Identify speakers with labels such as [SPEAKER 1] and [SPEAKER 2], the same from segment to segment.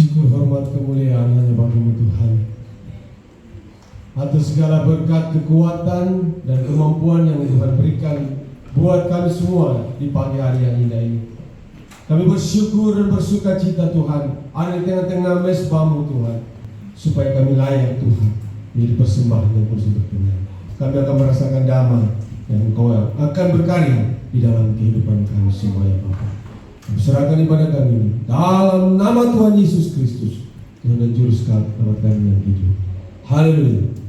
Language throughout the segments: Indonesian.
[SPEAKER 1] Syukur, hormat, kemuliaan hanya bagi-Mu Tuhan. Atas segala berkat, kekuatan, dan kemampuan yang Tuhan berikan buat kami semua di pagi hari yang indah ini. Kami bersyukur dan bersuka cita Tuhan, ada di tengah-tengah mesbah-Mu Tuhan, supaya kami layak Tuhan menjadi persembahan yang kudus berkenan. Kami akan merasakan damai yang Engkau akan berkarya di dalam kehidupan kami semua ya Bapa. Serahkan ibadah kami ini dalam nama Tuhan Yesus Kristus, Tuhan dan Juru Selamat kami yang hidup. Haleluya.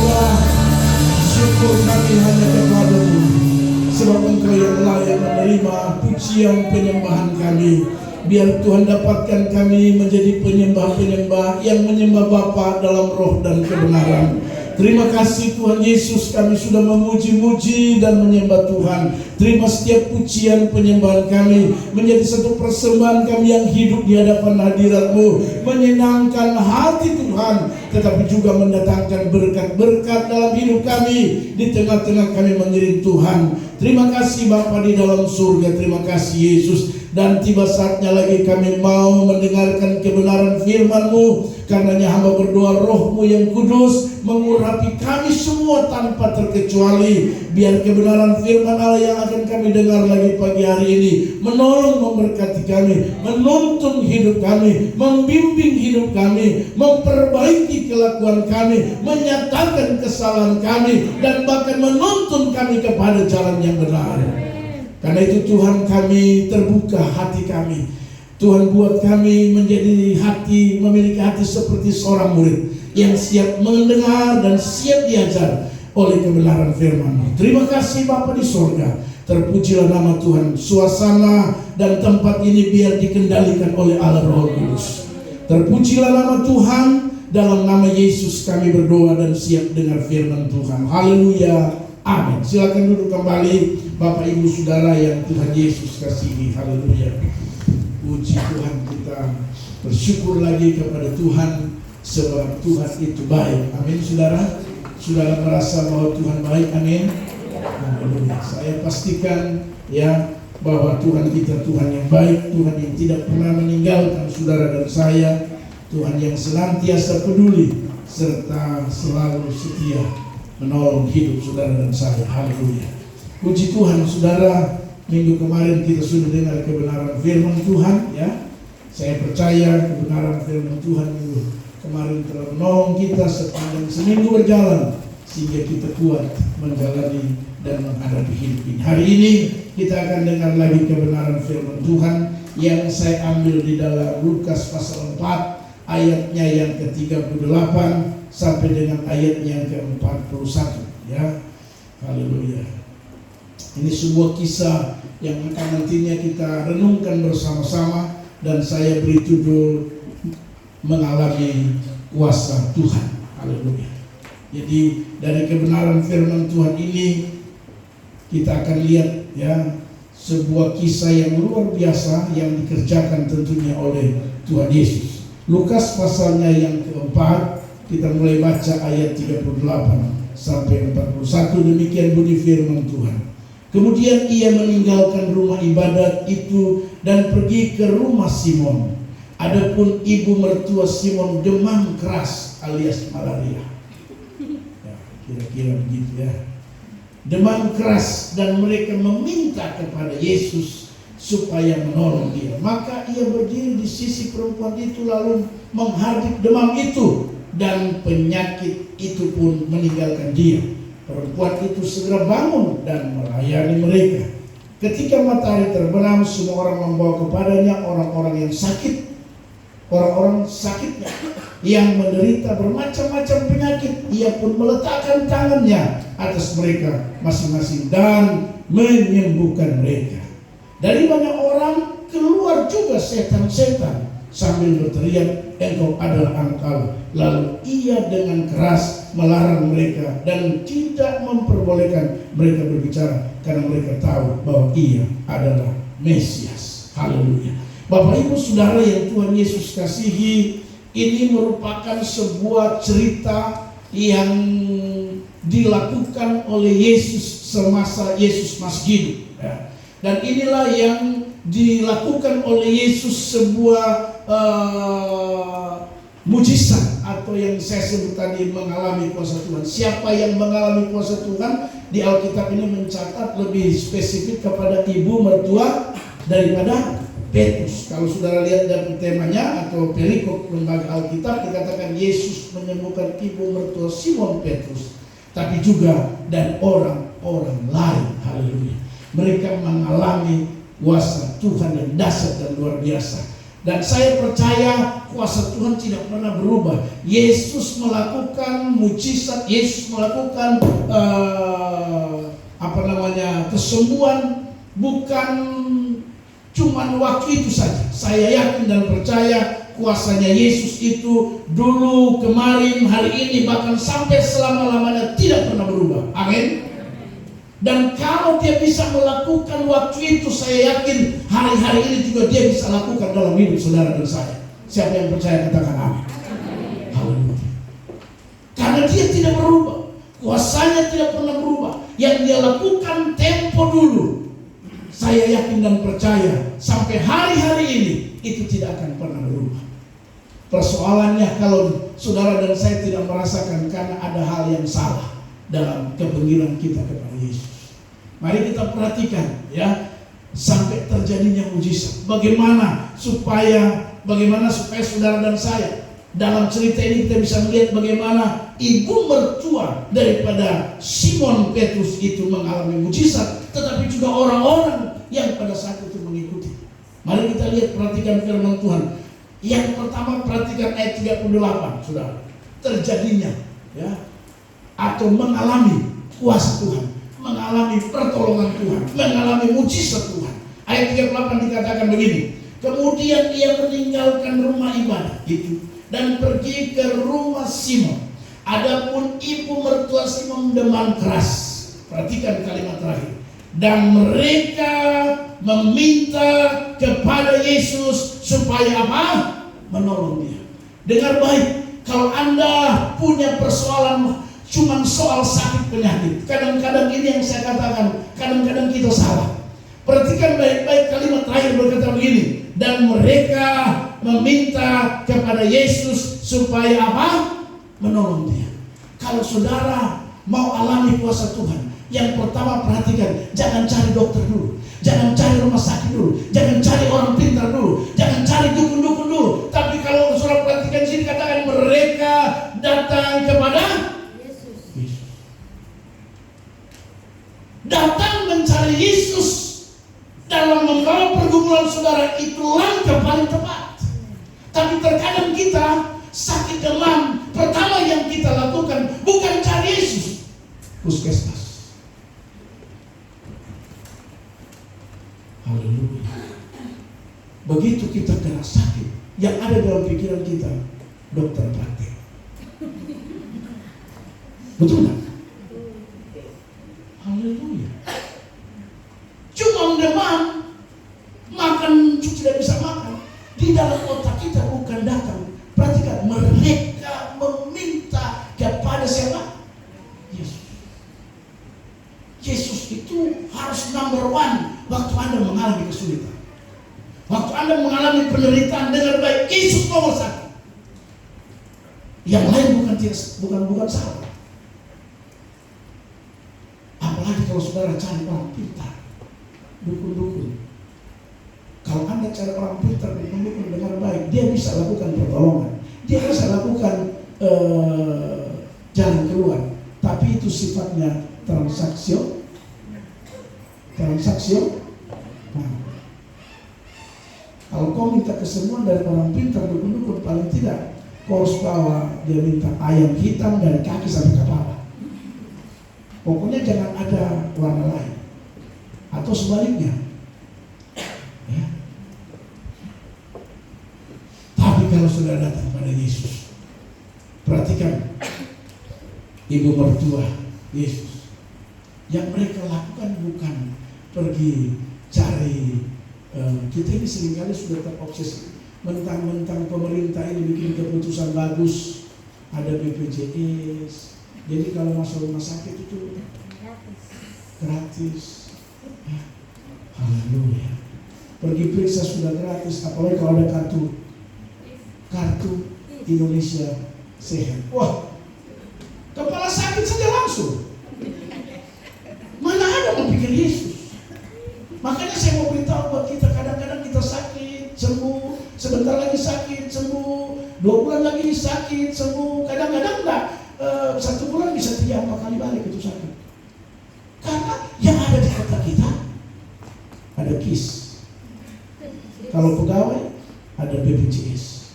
[SPEAKER 2] Allah, syukur kami hanya kepada-Mu, sebab Engkau yang layak menerima pujian penyembahan kami. Biar Tuhan dapatkan kami menjadi penyembah-penyembah yang menyembah Bapa dalam roh dan kebenaran. Terima kasih Tuhan Yesus, kami sudah memuji-muji dan menyembah Tuhan. Terima setiap pujian penyembahan kami menjadi satu persembahan kami yang hidup di hadapan hadirat-Mu, menyenangkan hati Tuhan, tetapi juga mendatangkan berkat-berkat dalam hidup kami di tengah-tengah kami mengiring Tuhan. Terima kasih Bapa di dalam surga, terima kasih Yesus. Dan tiba saatnya lagi kami mau mendengarkan kebenaran firman-Mu. Karenanya hamba berdoa roh-Mu yang kudus mengurapi kami semua tanpa terkecuali. Biar kebenaran firman Allah yang akan kami dengar lagi pagi hari ini menolong, memberkati kami, menuntun hidup kami, membimbing hidup kami, memperbaiki kelakuan kami, menyatakan kesalahan kami, dan bahkan menuntun kami kepada jalan yang benar. Karena itu Tuhan, kami terbuka hati kami. Tuhan buat kami menjadi hati, memiliki hati seperti seorang murid yang siap mendengar dan siap diajar oleh kebenaran firman-Mu. Terima kasih Bapa di sorga. Terpujilah nama Tuhan. Suasana dan tempat ini biar dikendalikan oleh Allah Roh Kudus. Terpujilah nama Tuhan. Dalam nama Yesus kami berdoa dan siap dengar firman Tuhan. Haleluya. Amin. Silakan duduk kembali Bapak Ibu Saudara yang Tuhan Yesus kasihi. Haleluya. Puji Tuhan, kita bersyukur lagi kepada Tuhan sebab Tuhan itu baik. Amin saudara. Saudara merasa bahwa Tuhan baik? Amin. Haleluya. Saya pastikan ya bahwa Tuhan kita Tuhan yang baik, Tuhan yang tidak pernah meninggalkan saudara dan saya, Tuhan yang senantiasa peduli serta selalu setia menolong hidup saudara dan saya. Haleluya. Puji Tuhan saudara. Minggu kemarin kita sudah dengar kebenaran firman Tuhan ya. Saya percaya kebenaran firman Tuhan minggu kemarin telah menolong kita sepanjang seminggu berjalan sehingga kita kuat menjalani dan menghadapi hidup ini. Hari ini kita akan dengar lagi kebenaran firman Tuhan yang saya ambil di dalam Lukas pasal 4 ayatnya yang ke-38 sampai dengan ayat yang ke-41 ya. Haleluya. Ini sebuah kisah yang akan nantinya kita renungkan bersama-sama, dan saya beri judul mengalami kuasa Tuhan. Haleluya. Jadi dari kebenaran firman Tuhan ini kita akan lihat ya sebuah kisah yang luar biasa yang dikerjakan tentunya oleh Tuhan Yesus. Lukas pasalnya yang keempat, kita mulai baca ayat 38 sampai 41. Demikian bunyi firman Tuhan. Kemudian ia meninggalkan rumah ibadat itu dan pergi ke rumah Simon. Adapun ibu mertua Simon demam keras alias malaria. Ya, kira-kira begitu ya. Demam keras, dan mereka meminta kepada Yesus supaya menolong dia. Maka ia berdiri di sisi perempuan itu lalu menghardik demam itu, dan penyakit itu pun meninggalkan dia. Perempuan itu segera bangun dan melayani mereka. Ketika matahari terbenam, semua orang membawa kepadanya orang-orang yang sakit, orang-orang sakitnya yang menderita bermacam-macam penyakit. Ia pun meletakkan tangannya atas mereka masing-masing dan menyembuhkan mereka. Dari banyak orang keluar juga setan-setan sambil berteriak, "Engkau adalah anak Allah." Lalu ia dengan keras melarang mereka dan tidak memperbolehkan mereka berbicara, karena mereka tahu bahwa ia adalah Mesias. Haleluya. Bapak Ibu Saudara yang Tuhan Yesus kasihi, ini merupakan sebuah cerita yang dilakukan oleh Yesus semasa Yesus masih hidup ya. Dan inilah yang dilakukan oleh Yesus sebuah mujizat, atau yang saya sebut tadi mengalami kuasa Tuhan. Siapa yang mengalami kuasa Tuhan? Di Alkitab ini mencatat lebih spesifik kepada ibu mertua daripada Petrus. Kalau saudara lihat dari temanya atau perikop lembaga Alkitab, dikatakan Yesus menyembuhkan ibu mertua Simon Petrus, tapi juga dan orang-orang lain. Haleluya. Mereka mengalami kuasa Tuhan yang dahsyat dan luar biasa. Dan saya percaya kuasa Tuhan tidak pernah berubah. Yesus melakukan mujizat, Yesus melakukan kesembuhan bukan cuman waktu itu saja. Saya yakin dan percaya kuasanya Yesus itu dulu, kemarin, hari ini, bahkan sampai selama-lamanya tidak pernah berubah. Amin. Dan kalau dia bisa melakukan waktu itu, saya yakin hari-hari ini juga dia bisa lakukan dalam hidup saudara dan saya. Siapa yang percaya katakan amin. Haleluya. Karena dia tidak berubah, kuasanya tidak pernah berubah. Yang dia lakukan tempo dulu, saya yakin dan percaya sampai hari-hari ini itu tidak akan pernah berubah. Persoalannya kalau saudara dan saya tidak merasakan karena ada hal yang salah dalam kepengiran kita kepada Yesus. Mari kita perhatikan ya, sampai terjadinya mujizat. Bagaimana supaya saudara dan saya dalam cerita ini kita bisa melihat bagaimana ibu mertua daripada Simon Petrus itu mengalami mujizat, tetapi juga orang-orang yang pada saat itu mengikuti. Mari kita lihat, perhatikan firman Tuhan. Yang pertama, perhatikan ayat 38, saudara. Terjadinya ya, atau mengalami kuasa Tuhan, mengalami pertolongan Tuhan, mengalami mujizat Tuhan. Ayat 38 dikatakan begini. Kemudian ia meninggalkan rumah ibadah itu dan pergi ke rumah Simon. Adapun ibu mertua Simon demam keras. Perhatikan kalimat terakhir. Dan mereka meminta kepada Yesus supaya apa? Menolong dia. Dengar baik, kalau Anda punya persoalan cuma soal sakit penyakit, kadang-kadang ini yang saya katakan, kadang-kadang kita salah. Perhatikan baik-baik kalimat terakhir berkata begini. Dan mereka meminta kepada Yesus supaya apa? Menolong dia. Kalau saudara mau alami kuasa Tuhan, yang pertama perhatikan, jangan cari dokter dulu, jangan cari rumah sakit dulu, jangan cari orang pintar dulu, jangan cari dukun-dukun dulu. Tapi kalau saudara perhatikan sini katakan mereka datang kepada Yesus. Datang mencari Yesus dalam membawa pergumulan saudara itu langkah paling tepat. Tapi terkadang kita sakit demam, pertama yang kita lakukan bukan cari Yesus, puskesmas. Haleluya. Begitu kita kena sakit, yang ada dalam pikiran kita dokter praktek. Betul nggak? Haleluya. Cuma demam, makan tidak bisa makan. Di dalam otak kita bukan datang. Perhatikan, mereka meminta kepada siapa? Yesus. Yesus itu harus number one waktu Anda mengalami kesulitan, waktu Anda mengalami penderitaan. Dengar baik, Yesus nomor satu. Yang lain bukan salah. Apalagi kalau saudara cari orang pintar, dukun-dukun. Kalau Anda cari orang pintar, dukun-dukun, dengar baik, dia bisa lakukan pertolongan, dia bisa lakukan jalan keluar. Tapi itu sifatnya transaksional. Nah, kalau kau minta kesembuhan dari orang pintar, dukun-dukun, paling tidak kau harus bawa dia minta ayam hitam dari kaki sampai kepala. Pokoknya jangan ada warna lain. Atau sebaliknya ya. Tapi kalau sudah datang pada Yesus, perhatikan ibu mertua Yesus, yang mereka lakukan bukan pergi cari kita ini seringkali sudah terobsesi mentang-mentang pemerintah ini bikin keputusan bagus, ada BPJS, jadi kalau masuk rumah sakit itu gratis. Haleluya. Pergi periksa sudah gratis, apalagi kalau ada kartu Indonesia Sehat. Wah, kepala sakit saja langsung. Mana ada memikir Yesus? Makanya saya mau beritahu buat kita, kadang-kadang kita sakit, sembuh, sebentar lagi sakit, sembuh, 2 bulan lagi sakit, sembuh, kadang-kadang enggak, 1 bulan bisa 3-4 kali balik itu sakit. Karena yang ada di kota kita ada KIS. Kalau pegawai ada BPJS.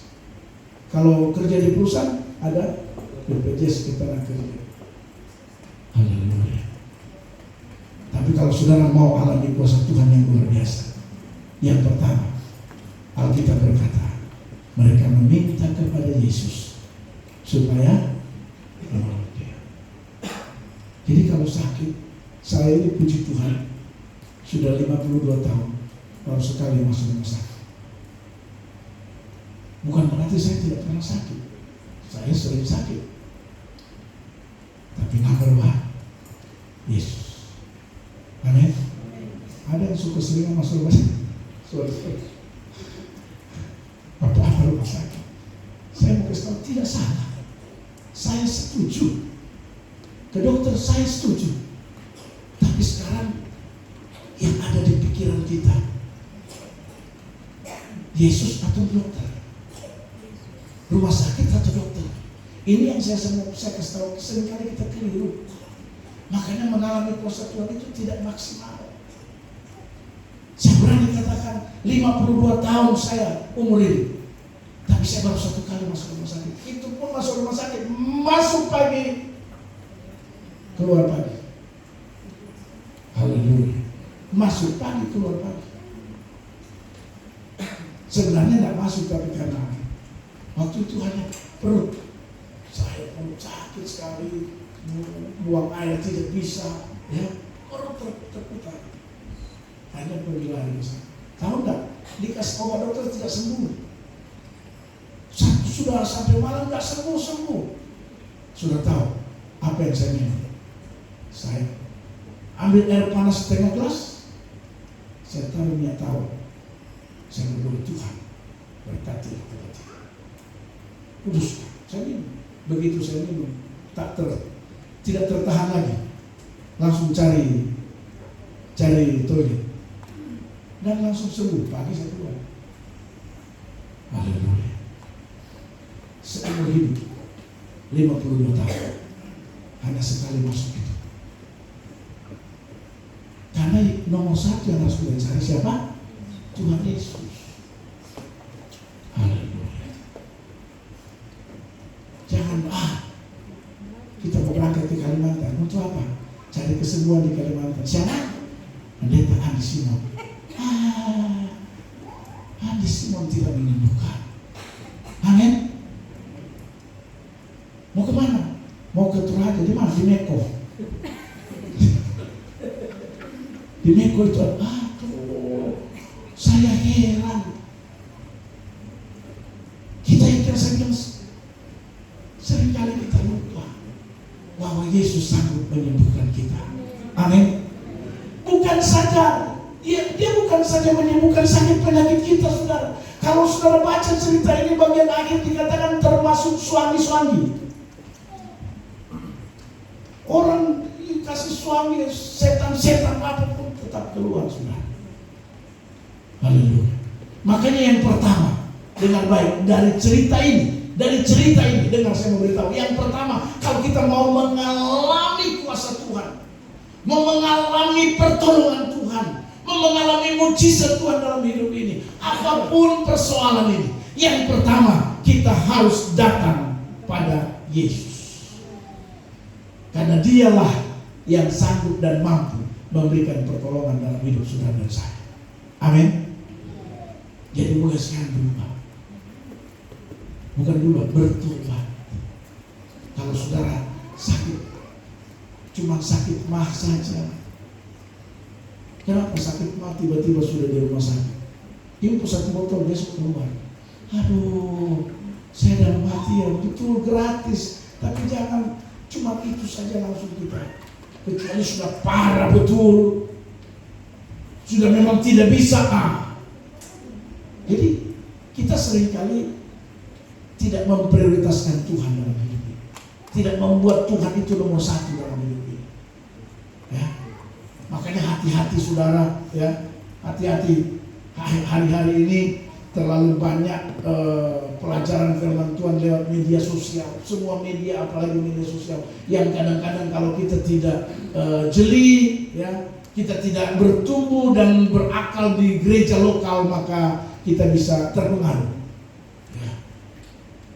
[SPEAKER 2] Kalau kerja di perusahaan ada BPJS Ketenagakerjaan. Haleluya. Tapi kalau saudara mau alami kuasa Tuhan yang luar biasa, yang pertama, Alkitab berkata, mereka meminta kepada Yesus supaya menolong dia. Jadi kalau sakit, saya ini puji Tuhan, sudah 52 tahun, baru sekali masuk rumah sakit. Bukan berarti saya tidak pernah sakit. Saya sering sakit. Tapi number one, Yesus. Amin. Ada yang suka sering masuk rumah sakit. Sorry. Apa rumah sakit? Saya mau kasih tahu, tidak salah. Saya setuju. Ke dokter saya setuju. Tapi sekarang yang ada di pikiran kita, Yesus atau dokter? Rumah sakit atau dokter? Ini yang saya kasih tahu, seringkali kita keliru. Makanya mengalami kuasa Tuhan itu tidak maksimal. Saya berani katakan 52 tahun saya umur ini, tapi saya baru 1 kali masuk rumah sakit. Itu pun masuk rumah sakit, masuk pagi, keluar pagi. Haleluya. Masuk pagi, keluar pagi. Sebenarnya tidak masuk, tapi karena waktu itu hanya perut. Saya perut sakit sekali, buang air tidak bisa, ya, perut terputar. Hanya pergi lari ke sana. Tahu enggak? Dikasih obat dokter tidak sembuh. Sudah sampai malam enggak sembuh. Sudah tahu apa yang saya minum? Saya ambil air panas setengah gelas, saya taruh minyak tawar. Saya berdoa, Tuhan berkati obat ini. Kudus, saya minum. Begitu saya minum, tidak tertahan lagi, langsung cari toilet dan langsung sembuh. Pagi saya keluar. Haleluya. Seumur hidup 52 tahun hanya sekali masuk itu. Karena nomor 1 yang harus kita cari siapa? Tuhan Yesus. Haleluya. Jangan kita mau berangkat ke Kalimantan untuk apa? Cari kesembuhan di Kalimantan. Siapa? Pendeta Andi Simon. Andi Simon tidak menyembuhkan. Amin. Mau kemana? Mau ke Turaja. Di mana? Di Meko. Di Meko itu, saya heran. Kita yang seringkali kita lupa bahwa Yesus sanggup menyembuhkan kita. Amin. Bukan saja dia bukan saja menyembuhkan sakit penyakit kita, saudara. Kalau saudara baca cerita ini bagian akhir dikatakan termasuk suami-suami. Orang kasih suami setan-setan apapun tetap keluar, saudara. Haleluya. Makanya yang pertama, dengar baik dari cerita ini, dengar saya mau beritahu. Yang pertama, kalau kita mau mengalami kuasa Tuhan, mau mengalami pertolongan Tuhan, mau mengalami mujizat Tuhan dalam hidup ini, apapun persoalan ini, yang pertama kita harus datang pada Yesus. Karena dialah yang sanggup dan mampu memberikan pertolongan dalam hidup saudara dan saya. Amin. Jadi mulai sekarang berubah. Bukan berubah, bertobat. Kalau saudara sakit, cuma sakit mah saja. Kenapa sakit mah tiba-tiba sudah di rumah sakit? Ini satu botol besok keluar. Aduh, saya dalam hati ya betul gratis. Tapi jangan cuma itu saja langsung kita. Kecuali sudah parah betul, sudah memang tidak bisa. Jadi kita seringkali tidak memprioritaskan Tuhan dalam hidup ini, tidak membuat Tuhan itu nomor 1 dalam hidup ini. Ya, makanya hati-hati saudara, ya, hati-hati. Hari-hari ini terlalu banyak pelajaran firman Tuhan lewat media sosial. Semua media, apalagi media sosial, yang kadang-kadang kalau kita tidak jeli, ya, kita tidak bertumbuh dan berakal di gereja lokal, maka kita bisa terpengaruh.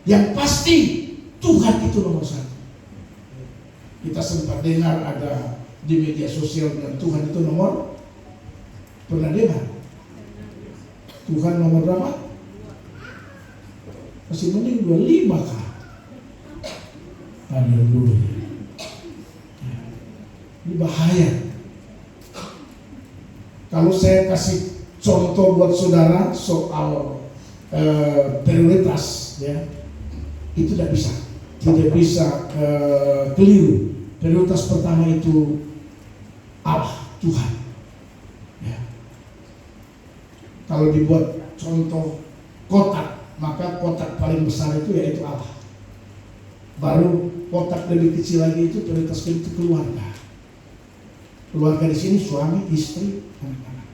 [SPEAKER 2] Yang pasti Tuhan itu nomor satu. Kita sempat dengar ada di media sosial dan Tuhan itu nomor, pernah dengar? Tuhan nomor berapa? Masih mending 25 kah? Haleluya. Ini bahaya. Kalau saya kasih contoh buat saudara soal prioritas, ya, itu tidak bisa keliru. Prioritas pertama itu Allah, Tuhan. Ya. Kalau dibuat contoh kotak, maka kotak paling besar itu yaitu Allah. Baru kotak lebih kecil lagi itu prioritas itu keluarga. Keluarga di sini suami, istri, anak-anak.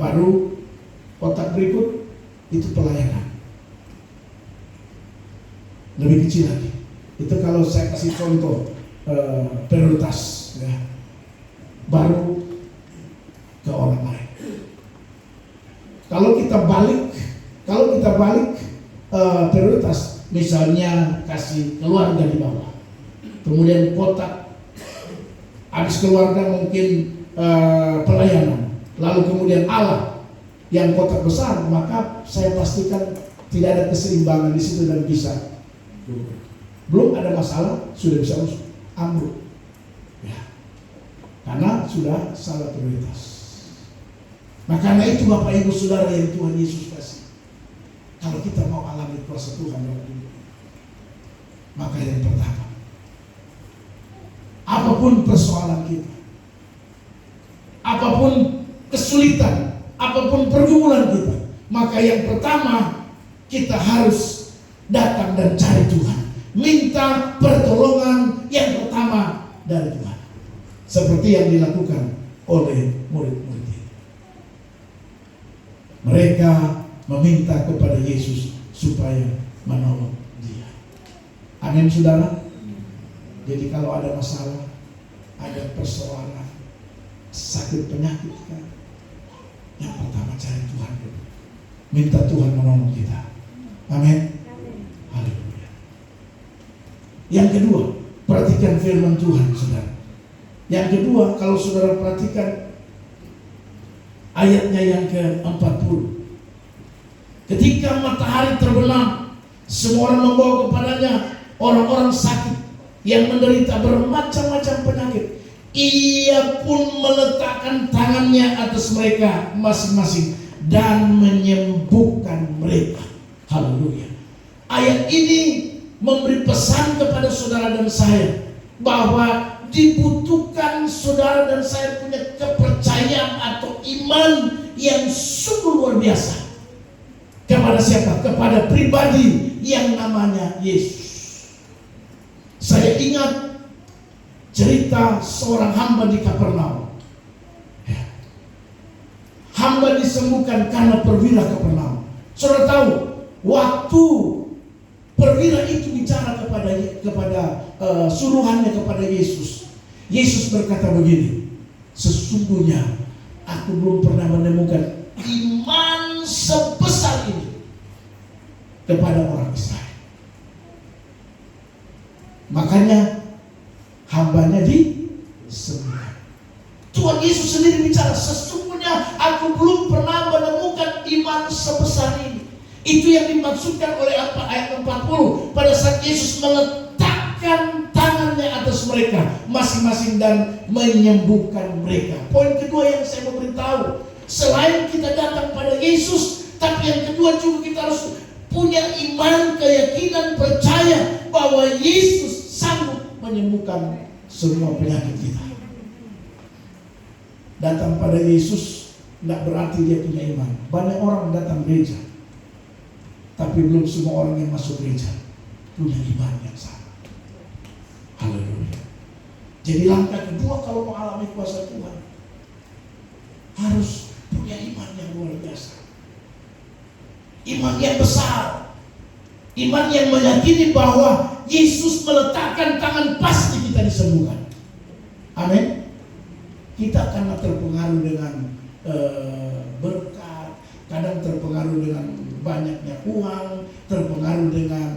[SPEAKER 2] Baru kotak berikut itu pelayanan. Lebih kecil lagi. Itu kalau saya kasih contoh prioritas, ya. Baru ke orang lain. Kalau kita balik prioritas, misalnya kasih keluarga di bawah, kemudian kotak habis keluarga mungkin pelayanan, lalu kemudian Allah yang kotak besar, maka saya pastikan tidak ada keseimbangan di situ dan bisa. Belum ada masalah, sudah bisa ambruk, ya, karena sudah salah prioritas. Nah karena itu Bapak Ibu Saudara yang Tuhan Yesus kasih, kalau kita mau alami kuasa Tuhan dalam hidup, maka yang pertama, apapun persoalan kita, apapun kesulitan, apapun pergumulan kita, maka yang pertama kita harus datang dan cari Tuhan. Minta pertolongan yang pertama dari Tuhan. Seperti yang dilakukan oleh murid-murid ini. Mereka meminta kepada Yesus supaya menolong dia. Amin saudara. Jadi kalau ada masalah, ada persoalan, sakit penyakit kan, yang pertama cari Tuhan dulu. Minta Tuhan menolong kita. Amin. Haleluya. Yang kedua, perhatikan firman Tuhan, saudara. Yang kedua, kalau saudara perhatikan ayatnya yang ke-40. Ketika matahari terbenam, semua orang membawa kepadanya orang-orang sakit yang menderita bermacam-macam penyakit. Ia pun meletakkan tangannya atas mereka masing-masing dan menyembuhkan mereka. Haleluya. Ayat ini memberi pesan kepada saudara dan saya bahwa dibutuhkan saudara dan saya punya kepercayaan atau iman yang sungguh luar biasa. Kepada siapa? Kepada pribadi yang namanya Yesus. Saya ingat cerita seorang hamba di Kapernaum. Hamba disembuhkan karena perwira Kapernaum. Saudara tahu, waktu perwira itu bicara kepada suruhannya kepada Yesus. Yesus berkata begini, sesungguhnya aku belum pernah menemukan iman sebesar ini kepada orang Israel. Makanya hambanya disembuhkan. Tuhan Yesus sendiri bicara, sesungguhnya aku belum pernah menemukan iman sebesar ini. Itu yang dimaksudkan oleh ayat 40. Pada saat Yesus meletakkan tangannya atas mereka masing-masing dan menyembuhkan mereka. Poin kedua yang saya mau beritahu, selain kita datang pada Yesus, tapi yang kedua juga kita harus punya iman, keyakinan, percaya bahwa Yesus sanggup menyembuhkan semua penyakit kita. Datang pada Yesus tidak berarti dia punya iman. Banyak orang datang gereja, tapi belum semua orang yang masuk gereja punya iman yang sama. Haleluya. Jadi langkah kedua kalau mau alami kuasa Tuhan, harus punya iman yang luar biasa. Iman yang besar. Iman yang meyakini bahwa Yesus meletakkan tangan pasti kita disembuhkan. Amin. Kita karena terpengaruh dengan berkat, kadang terpengaruh dengan banyaknya uang, terpengaruh dengan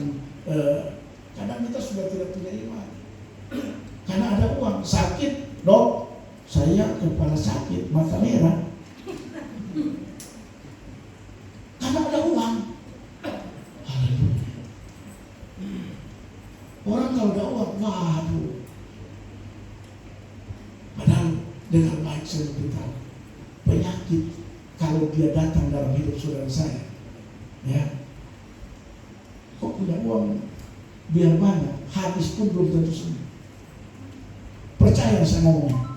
[SPEAKER 2] kadang kita sudah tidak punya iman. Karena ada uang, sakit, dok, saya kepala sakit, mata merah. Karena ada uang. Haleluya. Orang kalau ada uang, waduh. Padahal dengan baik saya beritahu, penyakit kalau dia datang dalam hidup saudara saya, ya, kok punya uang biar banyak, habis pun belum tentu sembuh. Percaya saya ngomong.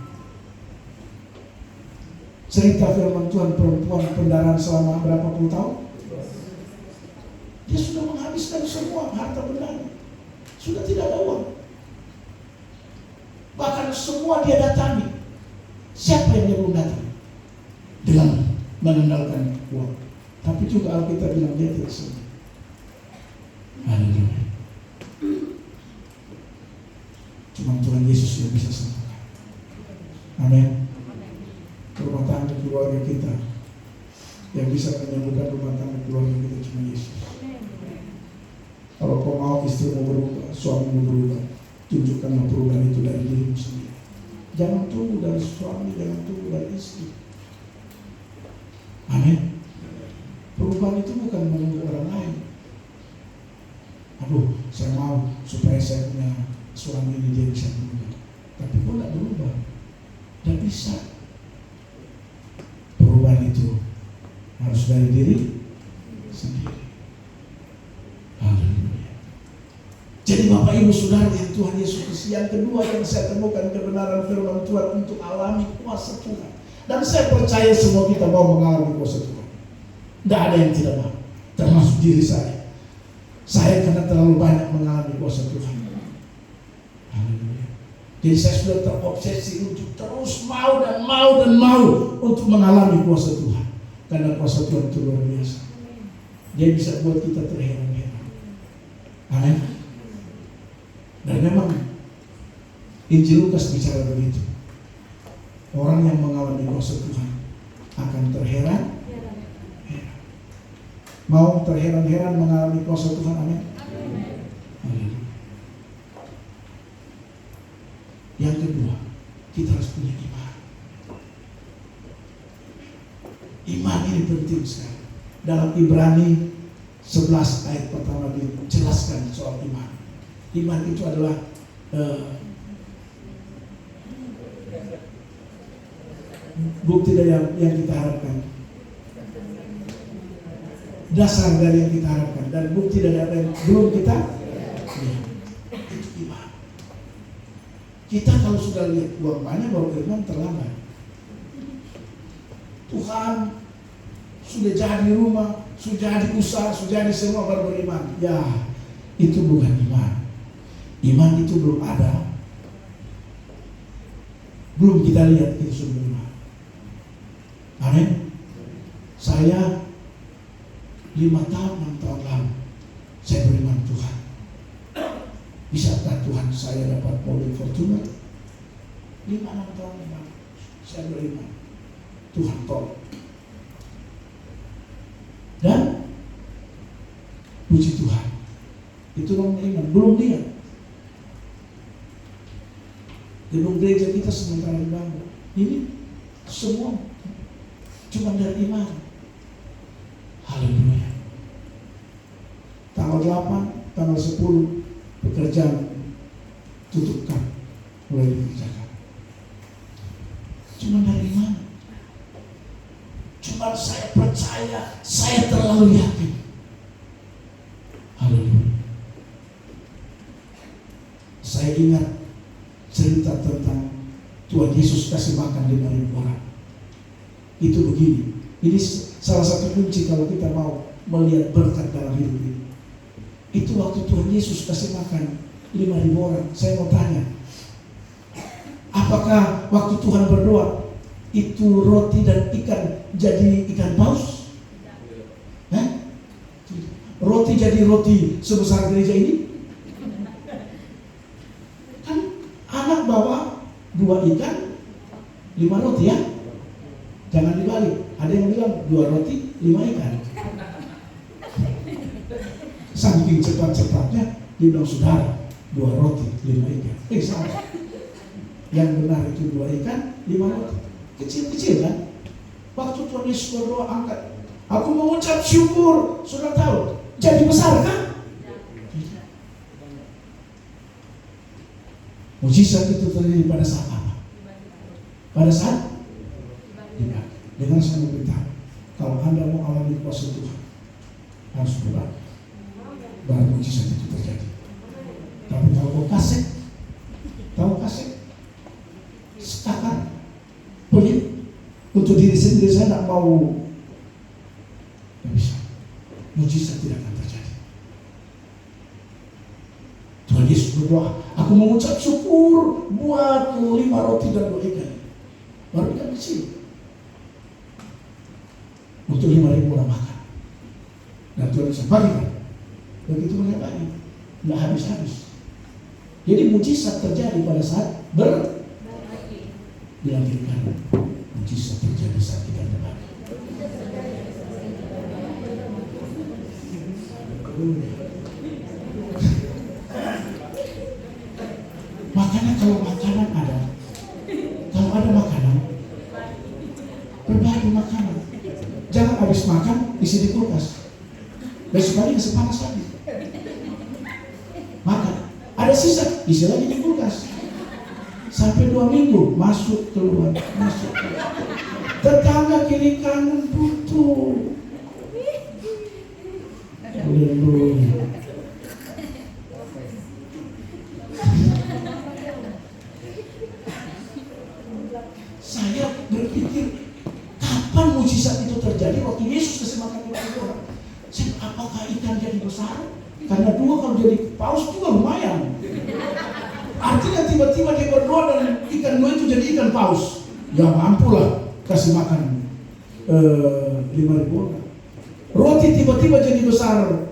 [SPEAKER 2] Cerita firman Tuhan, perempuan pendarahan selama berapa puluh tahun, dia sudah menghabiskan semua harta bendanya, sudah tidak ada uang. Bahkan semua dia datangi. Siapa yang dia belum datang? Dengan mengandalkan uang. Tapi juga Alkitab bilang dia tidak sembuh. Haleluya. Cuma Tuhan Yesus yang bisa sembuhkan. Amin. Rumah tangga keluarga kita, yang bisa menyembuhkan rumah tangga keluarga kita cuma Yesus. Kalau kau mau istrimu berubah, suamimu berubah, tunjukkanlah perubahan itu dari dirimu sendiri. Jangan tunggu dari suami, jangan tunggu dari istri. Amin. Perubahan itu bukan menunggu orang lain. Aduh, saya mau supaya saya punya suami ini dia bisa berubah. Tapi kok tidak berubah? Tidak bisa. Perubahan itu harus dari diri sendiri. Haleluya. Jadi Bapak Ibu Saudara yang Tuhan Yesus Kristus, yang kedua yang saya temukan kebenaran firman Tuhan untuk alami kuasa Tuhan. Dan saya percaya semua kita mau mengalami kuasa Tuhan. Tidak ada yang tidak mau, termasuk diri saya. Saya karena terlalu banyak mengalami kuasa Tuhan. Haleluya. Jadi saya sudah terobsesi untuk terus mau dan mau untuk mengalami kuasa Tuhan. Karena kuasa Tuhan itu luar biasa. Dia bisa buat kita terheran-heran. Amin. Dan memang Injil Lukas bicara begitu. Orang yang mengalami kuasa Tuhan akan terheran. Mau terheran-heran mengalami kuasa Tuhan. Amin. Amin. Yang kedua, kita harus punya iman. Iman ini penting sekali. Dalam Ibrani 11 ayat pertama dijelaskan soal iman. Iman itu adalah bukti dari yang kita harapkan, dasar dari yang kita harapkan, dan bukti dari apa yang belum kita lihat. Itu iman. Kita kalau sudah lihat uang banyak baru beriman terlambat. Tuhan sudah jadi rumah, sudah jadi usaha, sudah jadi semua baru beriman. Ya, itu bukan iman. Iman itu belum ada. Belum kita lihat itu sudah beriman. Amin. Saya 5 tahun, 6 tahun lalu saya beriman Tuhan. Bisakah Tuhan saya dapat mobil Fortuner? 5-6 tahun lalu saya beriman Tuhan tolong. Dan puji Tuhan, itu orang iman. Belum lihat gedung gereja kita sementara dibangun, ini semua cuma dari iman. Haleluya. Tanggal 8, tanggal 10 pekerjaan tutupkan, mulai dikerjakan. Cuma dari iman. Cuma saya percaya, saya terlalu yakin. Haleluya. Saya ingat cerita tentang Tuhan Yesus kasih makan 5.000 orang. Itu begini. Ini salah satu kunci kalau kita mau melihat berkat dalam hidup ini. Itu waktu Tuhan Yesus kasih makan 5.000 orang. Saya mau tanya, apakah waktu Tuhan berdoa itu roti dan ikan jadi ikan paus? Roti jadi roti sebesar gereja ini? Kan anak bawa 2 ikan 5 roti ya? Jangan dibalik. Ada yang bilang 2 roti 5 ikan. Saking cepat-cepatnya dia bilang, saudara, 2 roti 5 ikan. Salah. Yang benar itu 2 ikan 5 roti. Kecil-kecil kan? Waktu Tuhan Yesus berdoa, angkat, aku mengucap syukur. Sudah tahu jadi besar kan? Mujizat itu terjadi pada saat apa? Pada saat dibagi. Dengan saya memberitahu, kalau Anda mau alami kuasa Tuhan, harus berbagi, baru mujizat itu terjadi. Tapi kalau kau kasih, setakat, pelit untuk diri sendiri, saya tidak mau, tidak bisa. Mujizat tidak akan terjadi. Tuhan Yesus berdoa, aku mengucap syukur buat 5 roti dan 2 ikan. Baru ikan kecil. Untuk 5.000 orang makan. Dan Tuhan Yesus bagikan. Begitu banyak lagi. Tidak habis-habis. Jadi mujizat terjadi pada saat bilang diri kamu, mujizat terjadi saat kita berbagi. Makanya kalau makanan ada, makanan, berbagi makanan. Jangan habis makan isi di kulkas. Besok pagi kasih panas lagi. Makan, ada sisa, isi lagi di kulkas. Sampai 2 minggu masuk keluar. Tetangga kiri kanan butuh. Haleluya. Saya berpikir, kapan mujizat itu terjadi? Waktu Yesus kasih makan orang. Apakah ikan jadi besar? Karena 2 kalau jadi paus juga lumayan. Artinya tiba-tiba dia berdoa dan ikan 2 itu jadi ikan paus. Ya mampulah kasih makan 5.000 orang. Roti tiba-tiba jadi besar.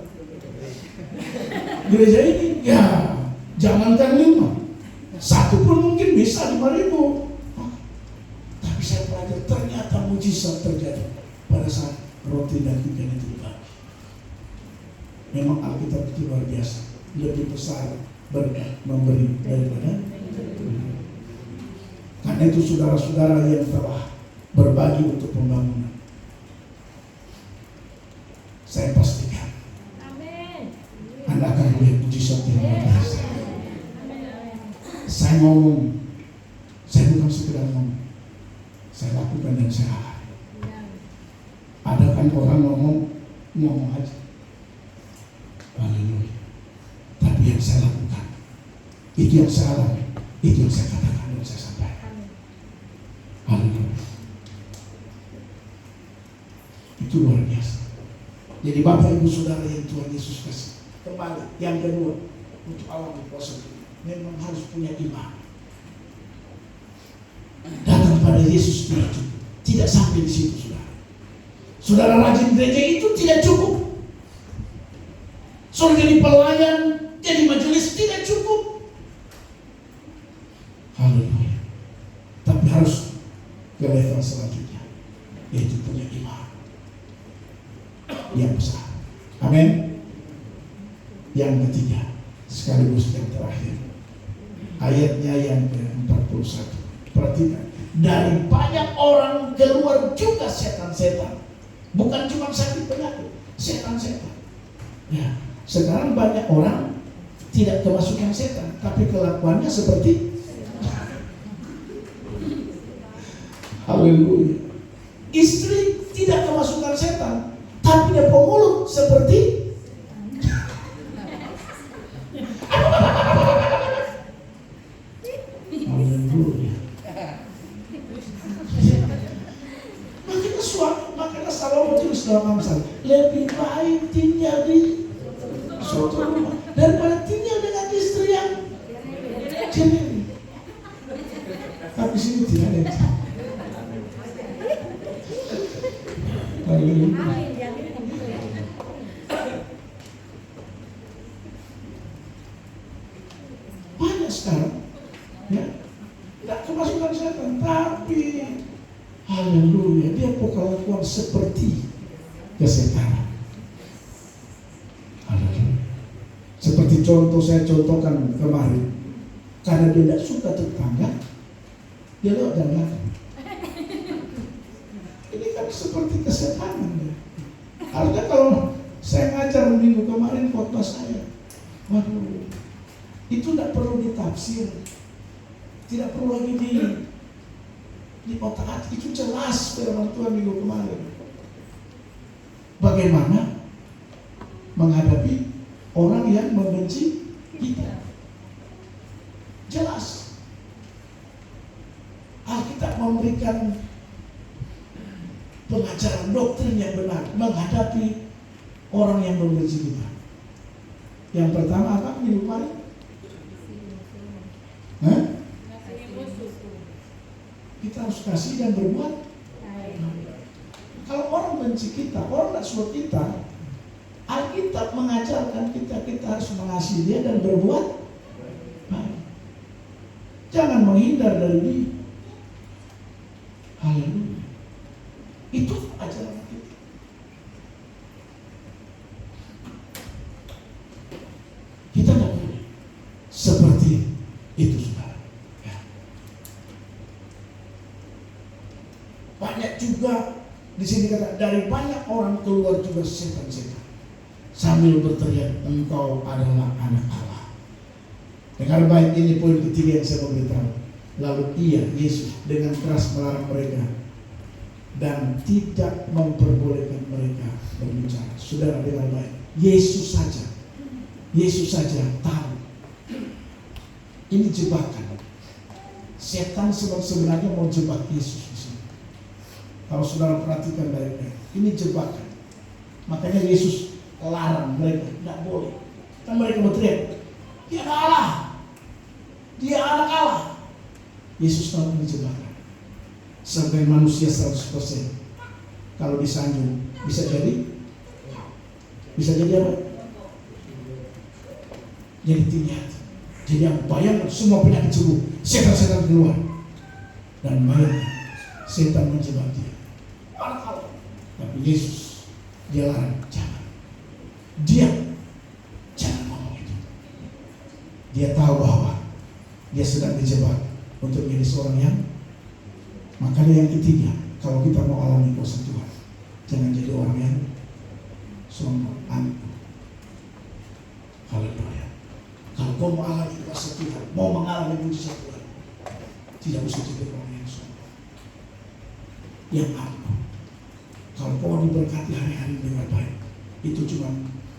[SPEAKER 2] Gereja ini, ya jangankan 5, 1 pun mungkin bisa 5.000. Tapi saya pelajari, ternyata mujizat terjadi pada saat roti dan ikan itu dibagi. Memang Alkitab itu luar biasa, lebih besar berkat memberi daripada. Karena itu saudara-saudara yang telah berbagi untuk pembangunan, saya pastikan Anda akan melihat mujizat yang luar biasa. Saya ngomong, saya bukan sekedar ngomong, saya lakukan dan saya alami. Ada kan orang ngomong aja, haleluya. Tapi yang saya lakukan, itu yang saya alami, itu yang saya katakan dan saya sampaikan. Haleluya. Itu luar biasa. Jadi Bapak Ibu Saudara yang Tuhan Yesus kasih, kembali yang kedua, untuk alami kuasa Tuhan, memang harus punya iman. Datang pada Yesus tidak cukup, tidak sampai di situ saudara. Saudara rajin gereja itu tidak cukup. Saudara jadi pelayan, jadi majelis tidak cukup. Haleluya. Tapi harus ke level selanjutnya, yaitu punya iman yang besar. Amin. Yang ketiga, sekaligus yang terakhir, ayatnya yang ke-41. Perhatikan, dari banyak orang keluar juga setan-setan. Bukan cuma sakit penyakit, setan-setan. Ya, sekarang banyak orang tidak kemasukan setan, tapi kelakuannya seperti haleluya. Istri tidak kemasukan setan, tapi dia pemulut seperti haleluya. Makanya Salomo tulis dalam Amsal, lebih baik tinggal di suatu rumah daripada tinggal dengan istri yang cemil. Tapi sini tidak ada. Haleluya. Banyak sekarang, ya, tidak kemasukan setan, tapi haleluya, dia kelakuan seperti kesetanan. Haleluya. contoh saya contohkan kemarin. Karena dia tidak suka tetangga, dia lewat jalan belakang. Ini kan seperti kesetanan ya. Harusnya kalau saya ngajar minggu kemarin khotbah saya, waduh, itu tidak perlu ditafsir, tidak perlu lagi di otak hati, itu jelas firman Tuhan minggu kemarin. Bagaimana menghadapi orang yang membenci kita? Jelas. Alkitab memberikan pengajaran doktrin yang benar menghadapi orang yang membenci kita. Yang pertama apa minggu kemarin? Kita harus kasih dan berbuat. Kalau orang benci kita, orang tak suka kita, Alkitab mengajarkan kita harus mengasihi dia dan berbuat baik. Jangan menghindar dari dia. Haleluya. Itu ajaran kita. Kita tidak boleh seperti itu, saudara. Ya. Banyak juga di sini kata dari banyak orang keluar juga setan-setan sambil berteriak, engkau adalah anak Allah. Dengar baik, ini poin ketiga yang saya mau beritahu. Lalu Yesus dengan keras melarang mereka dan tidak memperbolehkan mereka berbicara. Saudara dengar baik, Yesus saja tahu ini jebakan. Setan sebenarnya mau jebak Yesus di sini. Kalau saudara perhatikan baik-baik, ini jebakan. Makanya Yesus larang mereka, tidak boleh. Kan mereka berteriak, dia anak Allah, dia anak Allah. Yesus tahu ini jebakan. Sebagai manusia 100%, kalau disanjung bisa jadi apa? Jadi tinggi hati. Jadi yang bayangkan semua penyakit sembuh, setan-setan keluar, dan bayangkan setan menjebak dia. Anak Allah. Tapi Yesus dia larang, jangan ngomong itu. Dia tahu bahwa dia sedang dijebak untuk menjadi seorang yang. Makanya yang ketiga, kalau kita mau alami kuasa Tuhan, jangan jadi orang yang sombong, angkuh. Haleluya. Kalau kau mau alami kuasa Tuhan, mau mengalami mujizat Tuhan, tidak usah jadi orang yang sombong, yang angkuh. Kalau kau diberkati hari-hari dengan baik, itu cuma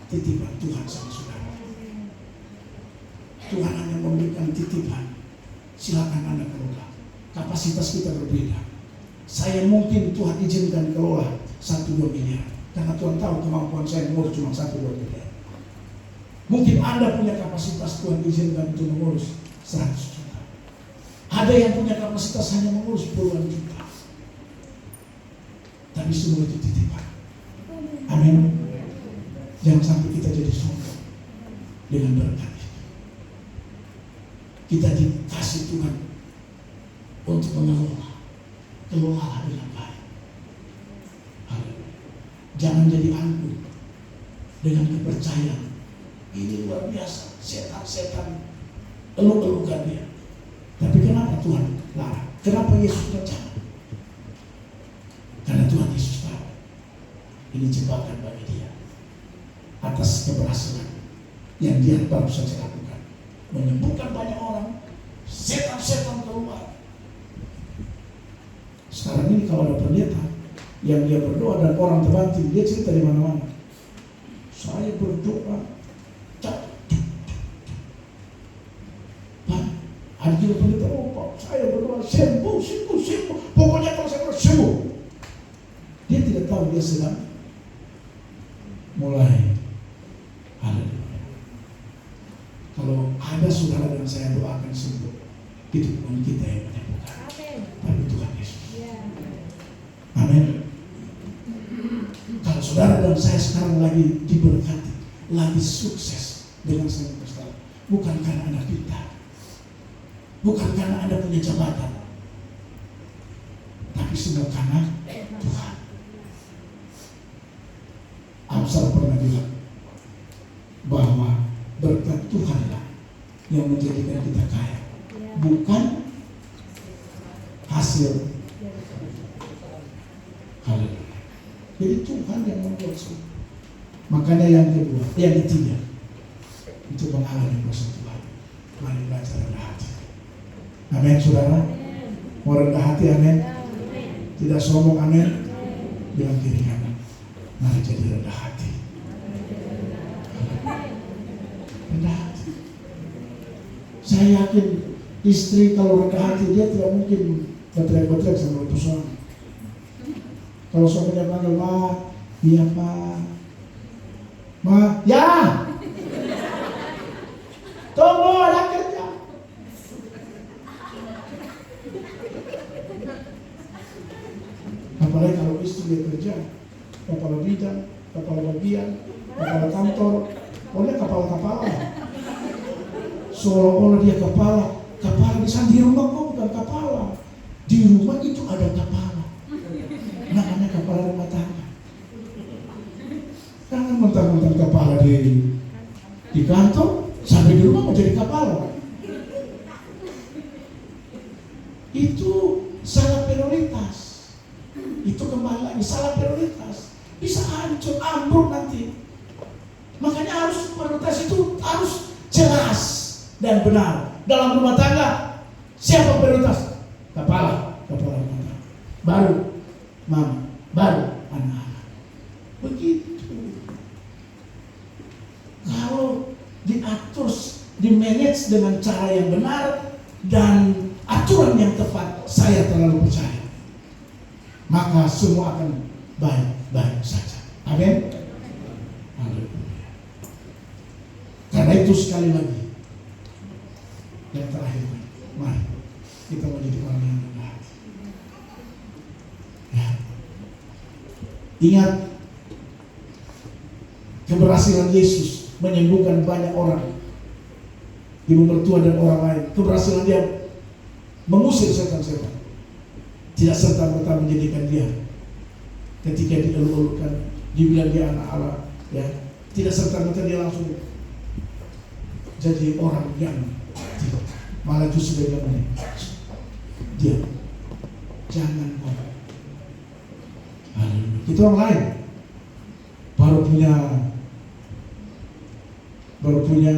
[SPEAKER 2] titipan Tuhan sama saudara. Tuhan hanya memberikan titipan. Silakan Anda kelola. Kapasitas kita berbeda. Saya mungkin Tuhan izinkan kelola 1-2 miliar, karena Tuhan tahu kemampuan saya mengurus cuma 1-2 miliar. Mungkin Anda punya kapasitas Tuhan izinkan untuk mengurus 100 juta. Ada yang punya kapasitas hanya mengurus puluhan juta. Tapi semua itu titipan. Amin. Jangan sampai kita jadi sombong dengan berkat itu. Kita dikasih Tuhan untuk mengelola dengan baik. Jangan jadi angkuh dengan kepercayaan. Ini luar biasa, setan-setan eluk-elukan dia. Tapi kenapa Tuhan larang? Kenapa Yesus percaya? Karena Tuhan Yesus tahu ini jebakan bagi dia atas keberhasilan yang dia baru saja lakukan, menyembuhkan banyak orang, setan-setan keluar. Sekarang ini kalau ada pendeta yang dia berdoa dan orang terbanting, dia cerita di mana-mana. Saya berdoa, ada juga pendeta, saya berdoa sembuh. Pokoknya kalau saya berdoa sembuh. Dia tidak tahu dia sedang mulai. Haleluya. Kalau ada saudara dan saya doakan sembuh, itu bukan kita yang menyembuhkan, tapi Tuhan Yesus. Amin. Kalau saudara dan saya sekarang lagi diberkati, lagi sukses dengan semua persoalan, bukan karena Anda pintar, bukan karena Anda punya jabatan, tapi semua karena Tuhan. Amsal pernah bilang bahwa berkat Tuhan yang menjadikan kita kaya, bukan hasil. Haleluya. Jadi Tuhan yang membuat semua. Makanya yang ketiga, itu mengalami kuasa Tuhan. Mari belajar rendah hati. Amin, saudara. Mau rendah hati, amin. Tidak sombong, amin. Bilang kiri kanan. Mari jadi rendah hati. Rendah hati. Saya yakin istri kalau rendah hati dia tidak mungkin berteriak-teriak sama itu suami. Kalau suaminya panggil, "Ma, iya Pak. Ma, ya. Tunggu, ada kerja." Apalagi kalau istri dia kerja, kepala bidang, kepala bagian, kepala kantor, oleh kepala-kepala. Seolah-olah dia kepala bisa di rumah kok bukan kepala. Di rumah itu ada kepala. Namanya kepala rumah tangga. Jangan mentang-mentang kepala di kantor, sampai di rumah mau jadi kepala. Itu salah prioritas. Itu kembali lagi salah prioritas. Bisa hancur, ambruk nanti. Makanya harus prioritas itu harus jelas dan benar. Dalam rumah tangga, siapa prioritas? Kepala rumah tangga. Baru mama, baru anak-anak. Begitu. Kalau diatur, dimanage dengan cara yang benar dan aturan yang tepat, saya terlalu percaya, maka semua akan baik-baik saja. Amin. Haleluya. Karena itu sekali lagi, yang terakhir, mari kita menjadi orang yang rendah hati. Ya. Ingat, keberhasilan Yesus menyembuhkan banyak orang, ibu mertua dan orang lain. Keberhasilan dia mengusir setan-setan tidak serta-merta menjadikan dia ketika dielulukan dibilang dia anak Allah, ya, tidak serta-merta dia langsung jadi orang yang tidak. Malah justru dia bilang, dia jangan ngomong. Itu orang lain baru punya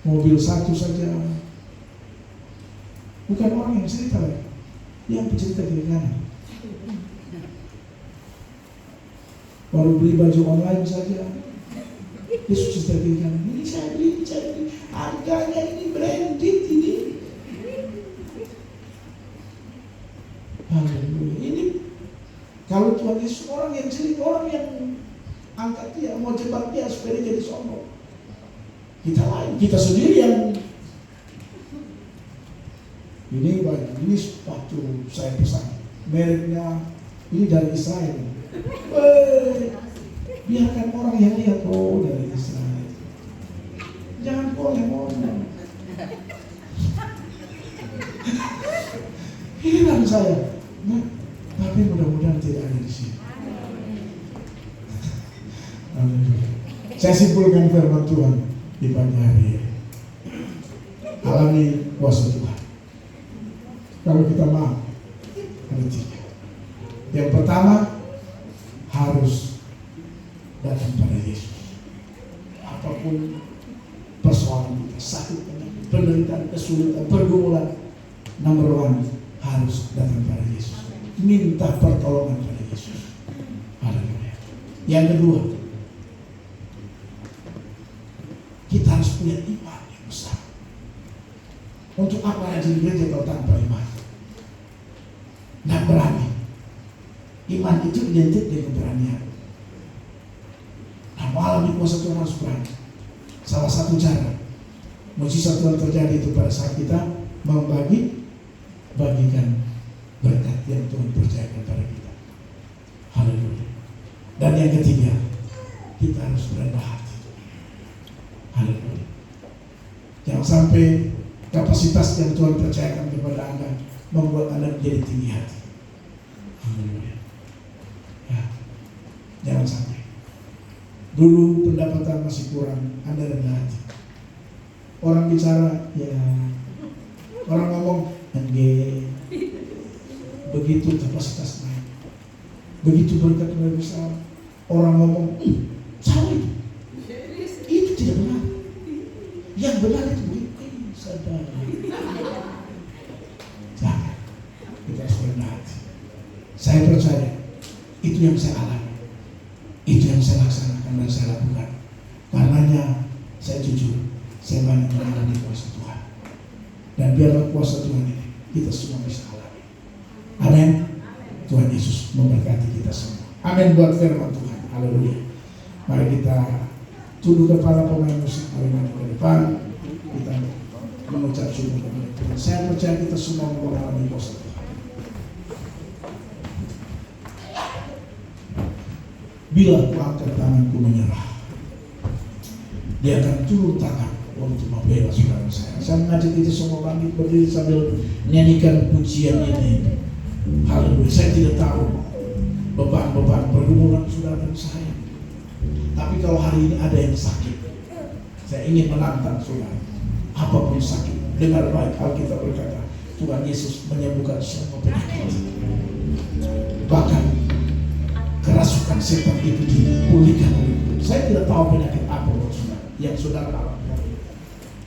[SPEAKER 2] mobil satu saja, bukan orang yang cerita lagi, yang bercerita kiri kanan. Baru beli baju online saja, dia cerita kiri kanan. Ini saya beli, harganya ini branded ini. Haleluya. Ini kalau Tuhan Yesus orang yang cerita, orang yang angkat dia, mau jebak dia supaya dia jadi sombong. Kita lain, kita sendiri yang ini sepatu saya pesan, mereknya ini dari Israel. Biarkan orang yang lihat, oh dari Israel. Jangan kau yang ngomong. Hilang saya. Nah, tapi mudah-mudahan tidak ada di sini. Saya simpulkan firman Tuhan di pagi hari ini. Alami kuasa Tuhan. Kalau kita mau, ada tiga. Yang pertama, harus datang pada Yesus. Apapun persoalan kita, sakit, penderitaan, kesulitan, pergumulan, nomor one, harus datang pada Yesus. Minta pertolongan pada Yesus. Haleluya. Yang kedua, kita harus punya iman yang besar. Untuk apa rajin gereja kalau tanpa iman? Nggak berani. Iman itu identik dengan keberanian. Nah, mengalami kuasa Tuhan harus berani. Salah satu cara mujizat Tuhan terjadi itu pada saat kita bagikan berkat yang Tuhan percayakan pada kita. Haleluya. Dan yang ketiga, kita harus berendah hati. Haleluya. Jangan sampai kapasitas yang Tuhan percayakan kepada Anda membuat Anda menjadi tinggi hati. Haleluya. Ya. Jangan sampai. Dulu pendapatan masih kurang, Anda rendah hati. Orang bicara, ya. Orang ngomong, enggak. Begitu kapasitas naik. Begitu berkat mulai besar. Orang ngomong, salah itu. Itu tidak benar. Yang benar itu begitu. Sadar. Jangan. Kita harus rendah hati. Saya percaya, itu yang saya alami. Itu yang saya laksanakan dan saya lakukan. Karenanya, saya jujur, saya banyak mengalami kuasa Tuhan. Dan biarlah kuasa Tuhan ini kita semua bisa alami. Amin. Tuhan Yesus memberkati kita semua. Amin buat firman Tuhan. Haleluya. Mari kita tunduk kepala pemain musik. Mari maju ke depan. Kita mengucap syukur kepada Tuhan. Saya percaya kita semua mengalami kuasa Tuhan. Bila aku angkat tanganku menyerah, Dia akan turun tangan untuk membela saudara saya. Saya mengajak kita semua bangkit berdiri sambil nyanyikan pujian ini. Haleluya. Saya tidak tahu beban-beban pergumulan saudara dan saya. Tapi kalau hari ini ada yang sakit, saya ingin menantang saudara. Apapun sakit, dengar baik Alkitab berkata, Tuhan Yesus menyembuhkan semua penyakit. Bahkan kerasukan setan itu dipulihkan oleh Tuhan. Saya tidak tahu penyakit apa saudara yang saudara alami.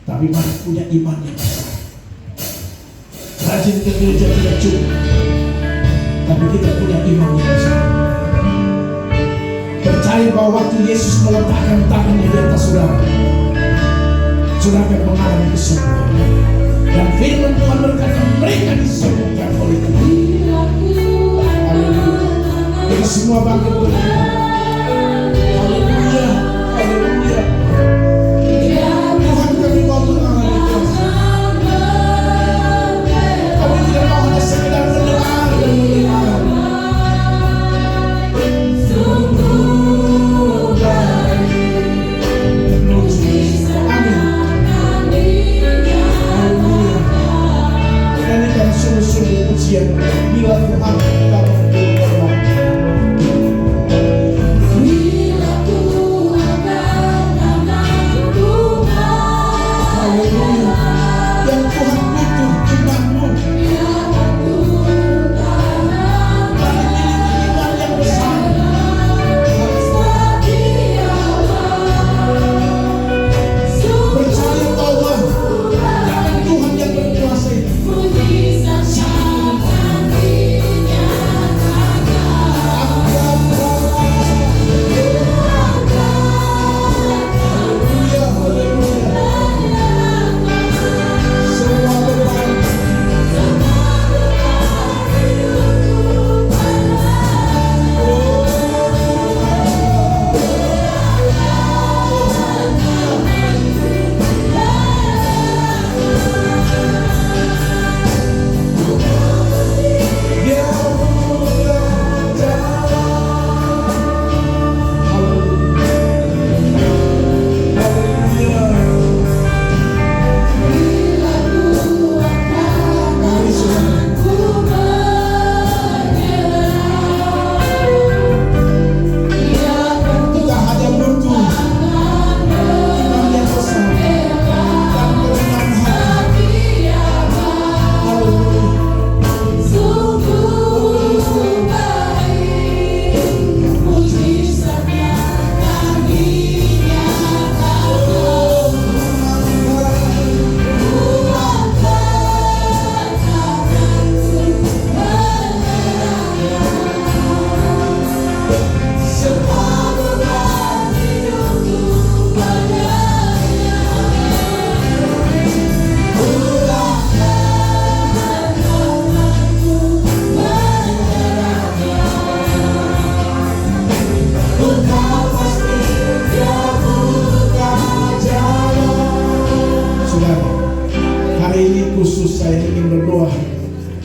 [SPEAKER 2] Tapi mari punya iman yang besar. Rajin ke gereja tidak cukup, tapi kita punya iman yang besar. Percaya bahwa waktu Yesus meletakkan tangannya di atas saudara, saudara akan mengalami kesembuhan. Dan firman Tuhan berkata mereka disembuhkan oleh Tuhan. Haleluya. Kita semua bangkit berdiri. Haleluya. Haleluya. Tuhan kami mau mengalami kuasa. Kami tidak mau hanya sekedar mendengar dan mendengar. Sungguh-sungguh pujian bila Tuhan kita berdoa. Bila Tuhan akan Tuhan, haleluya. Dan Tuhan butuh imanmu. Mari miliki iman yang besar. Percaya bahwa tangan Tuhan yang berkuasa itu.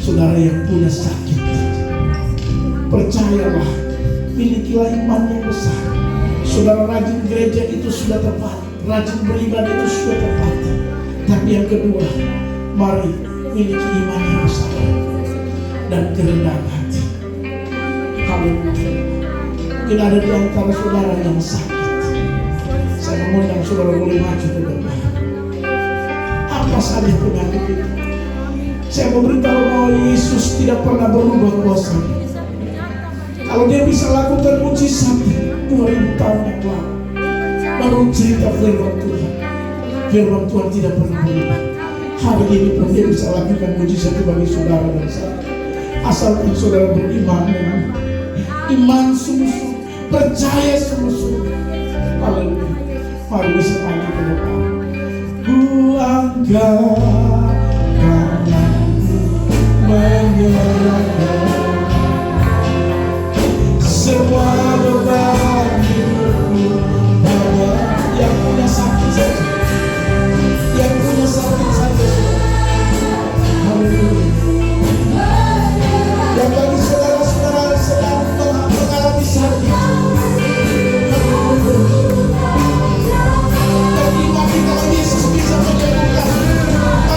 [SPEAKER 2] Saudara yang punya sakit, percayalah, milikilah iman yang besar. Saudara rajin gereja itu sudah tepat, rajin beribadah itu sudah tepat. Tapi yang kedua, mari miliki iman yang besar dan kerendahan hati. Haleluya. Mungkin ada di antara saudara yang sakit. Saya mengundang saudara boleh maju ke depan. apa saja penyakit itu. Saya memberitahu bahwa Yesus tidak pernah berubah kuasa. Kalau dia bisa lakukan mujizat 2000 tahun yang lalu, menurut cerita firman Tuhan tidak pernah berubah. Hari ini pun dia bisa lakukan mujizat bagi saudara dan saya. Asalkan saudara beriman dengan iman sungguh-sungguh, percaya sungguh-sungguh. Haleluya. Mari bisa maju ke depan. Ku angkat tanganku menyerahkan semua beban hidupku pada yang punya sakit saja, yang punya sakit saja. Haleluya. Dan bagi saudara-saudara yang sedang mengalami sakit, haleluya. Dan iman kita Yesus bisa menyembuhkan.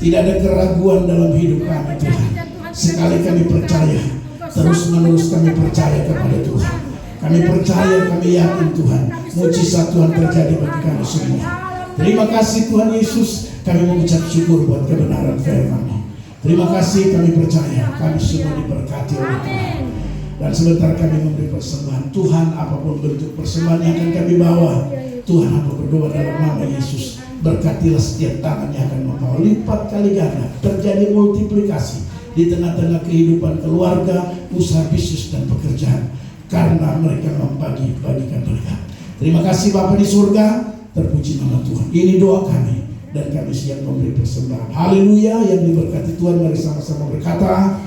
[SPEAKER 2] Tidak ada keraguan dalam hidup kami Tuhan. Sekali kami percaya, terus menerus kami percaya kepada Tuhan. Kami percaya, kami yakin Tuhan, mujizat Tuhan terjadi bagi kami semua. Terima kasih Tuhan Yesus, kami mengucap syukur buat kebenaran firman-Mu. Terima kasih, kami percaya kami semua diberkati oleh Tuhan. Dan sebentar kami memberi persembahan Tuhan, apapun bentuk persembahan yang akan kami bawa, Tuhan hamba berdoa dalam nama Yesus, berkatilah setiap tangan yang akan membawa lipat kali ganda, terjadi multiplikasi di tengah-tengah kehidupan keluarga, usaha bisnis dan pekerjaan, karena mereka membagi-bagikan berkat. Terima kasih Bapa di surga, terpuji nama Tuhan. Ini doa kami dan kami siap memberi persembahan. Haleluya, yang diberkati Tuhan, mari sama-sama berkata